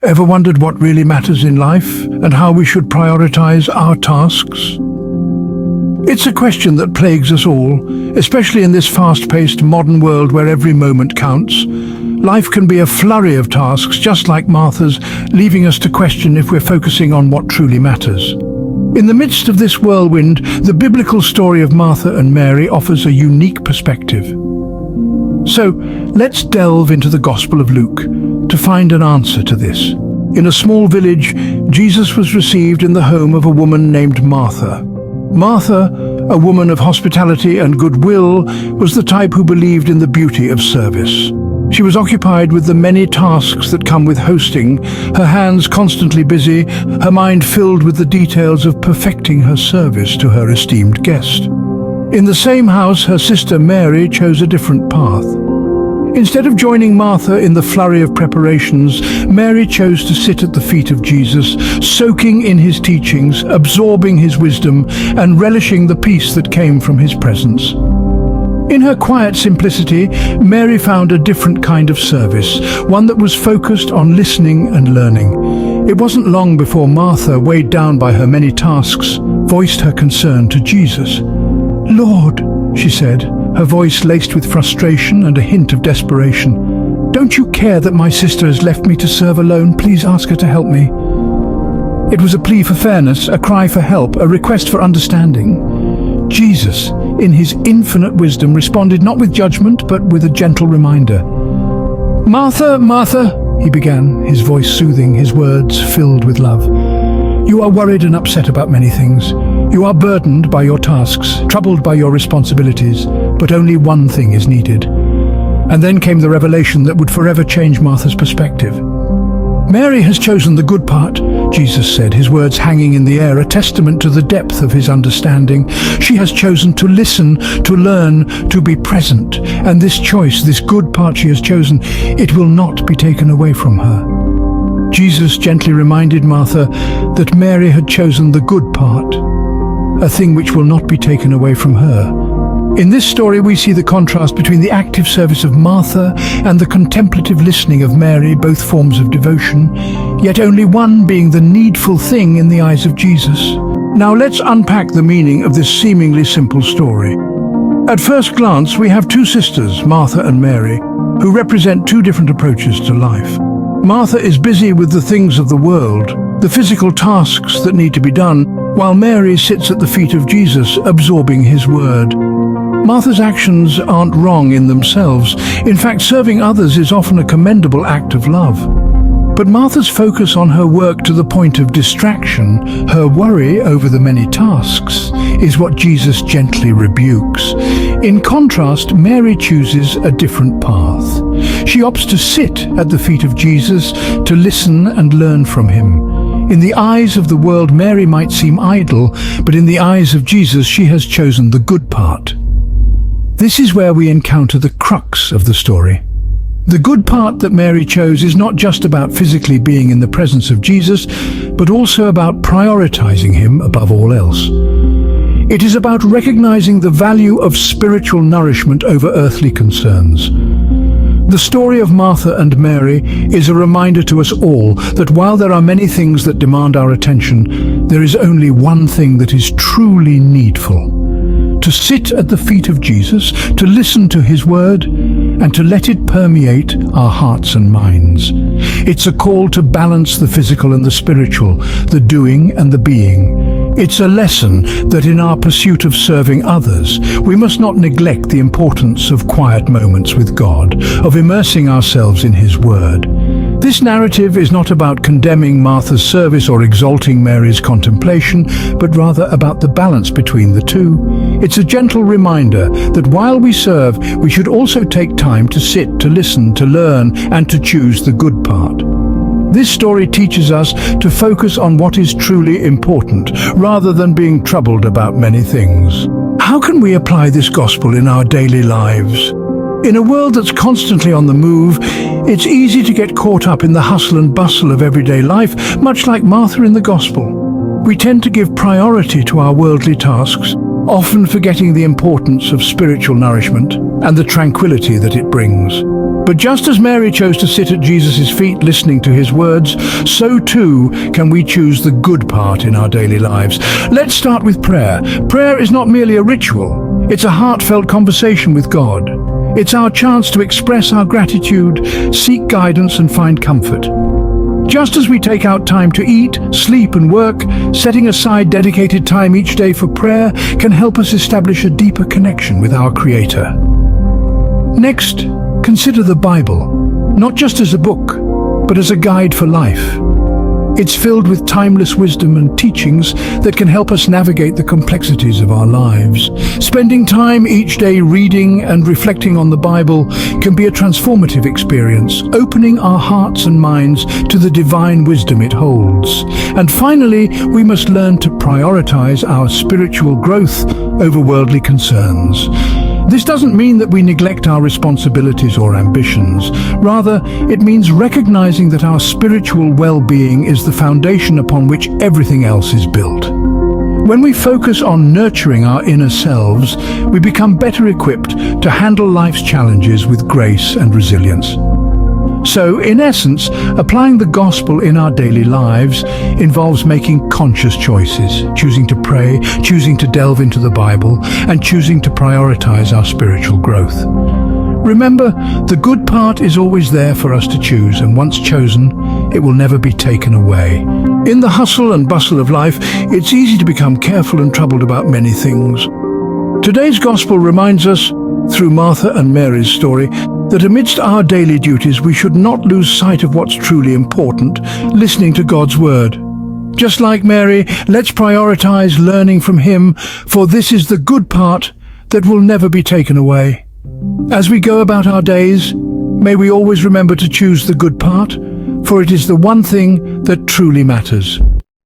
Ever wondered what really matters in life and how we should prioritize our tasks? It's a question that plagues us all, especially in this fast-paced modern world where every moment counts. Life can be a flurry of tasks, just like Martha's, leaving us to question if we're focusing on what truly matters. In the midst of this whirlwind, the biblical story of Martha and Mary offers a unique perspective. So, let's delve into the Gospel of Luke to find an answer to this. In a small village, Jesus was received in the home of a woman named Martha. Martha, a woman of hospitality and goodwill, was the type who believed in the beauty of service. She was occupied with the many tasks that come with hosting, her hands constantly busy, her mind filled with the details of perfecting her service to her esteemed guest. In the same house, her sister Mary chose a different path. Instead of joining Martha in the flurry of preparations, Mary chose to sit at the feet of Jesus, soaking in his teachings, absorbing his wisdom, and relishing the peace that came from his presence. In her quiet simplicity, Mary found a different kind of service, one that was focused on listening and learning. It wasn't long before Martha, weighed down by her many tasks, voiced her concern to Jesus. "Lord," she said, her voice laced with frustration and a hint of desperation, "don't you care that my sister has left me to serve alone? Please ask her to help me." It was a plea for fairness, a cry for help, a request for understanding. Jesus, in his infinite wisdom, responded not with judgment, but with a gentle reminder. "Martha, Martha," he began, his voice soothing, his words filled with love. "You are worried and upset about many things. You are burdened by your tasks, troubled by your responsibilities, but only one thing is needed." And then came the revelation that would forever change Martha's perspective. "Mary has chosen the good part," Jesus said, his words hanging in the air, a testament to the depth of his understanding. "She has chosen to listen, to learn, to be present. And this choice, this good part she has chosen, it will not be taken away from her." Jesus gently reminded Martha that Mary had chosen the good part, a thing which will not be taken away from her. In this story, we see the contrast between the active service of Martha and the contemplative listening of Mary, both forms of devotion, yet only one being the needful thing in the eyes of Jesus. Now let's unpack the meaning of this seemingly simple story. At first glance, we have two sisters, Martha and Mary, who represent two different approaches to life. Martha is busy with the things of the world, the physical tasks that need to be done, while Mary sits at the feet of Jesus, absorbing his word. Martha's actions aren't wrong in themselves. In fact, serving others is often a commendable act of love. But Martha's focus on her work to the point of distraction, her worry over the many tasks, is what Jesus gently rebukes. In contrast, Mary chooses a different path. She opts to sit at the feet of Jesus, to listen and learn from him. In the eyes of the world, Mary might seem idle, but in the eyes of Jesus, she has chosen the good part. This is where we encounter the crux of the story. The good part that Mary chose is not just about physically being in the presence of Jesus, but also about prioritizing him above all else. It is about recognizing the value of spiritual nourishment over earthly concerns. The story of Martha and Mary is a reminder to us all that while there are many things that demand our attention, there is only one thing that is truly needful: to sit at the feet of Jesus, to listen to his word, and to let it permeate our hearts and minds. It's a call to balance the physical and the spiritual, the doing and the being. It's a lesson that in our pursuit of serving others, we must not neglect the importance of quiet moments with God, of immersing ourselves in his word. This narrative is not about condemning Martha's service or exalting Mary's contemplation, but rather about the balance between the two. It's a gentle reminder that while we serve, we should also take time to sit, to listen, to learn, and to choose the good part. This story teaches us to focus on what is truly important, rather than being troubled about many things. How can we apply this gospel in our daily lives? In a world that's constantly on the move, it's easy to get caught up in the hustle and bustle of everyday life, much like Martha in the gospel. We tend to give priority to our worldly tasks, often forgetting the importance of spiritual nourishment and the tranquility that it brings. But just as Mary chose to sit at Jesus' feet listening to his words, so too can we choose the good part in our daily lives. Let's start with prayer. Prayer is not merely a ritual. It's a heartfelt conversation with God. It's our chance to express our gratitude, seek guidance, and find comfort. Just as we take out time to eat, sleep, and work, setting aside dedicated time each day for prayer can help us establish a deeper connection with our Creator. Next, consider the Bible, not just as a book, but as a guide for life. It's filled with timeless wisdom and teachings that can help us navigate the complexities of our lives. Spending time each day reading and reflecting on the Bible can be a transformative experience, opening our hearts and minds to the divine wisdom it holds. And finally, we must learn to prioritize our spiritual growth over worldly concerns. This doesn't mean that we neglect our responsibilities or ambitions. Rather, it means recognizing that our spiritual well-being is the foundation upon which everything else is built. When we focus on nurturing our inner selves, we become better equipped to handle life's challenges with grace and resilience. So, in essence, applying the gospel in our daily lives involves making conscious choices, choosing to pray, choosing to delve into the Bible, and choosing to prioritize our spiritual growth. Remember, the good part is always there for us to choose, and once chosen, it will never be taken away. In the hustle and bustle of life, it's easy to become careful and troubled about many things. Today's gospel reminds us, through Martha and Mary's story, that amidst our daily duties we should not lose sight of what's truly important, listening to God's word. Just like Mary, let's prioritize learning from Him, for this is the good part that will never be taken away. As we go about our days, may we always remember to choose the good part, for it is the one thing that truly matters.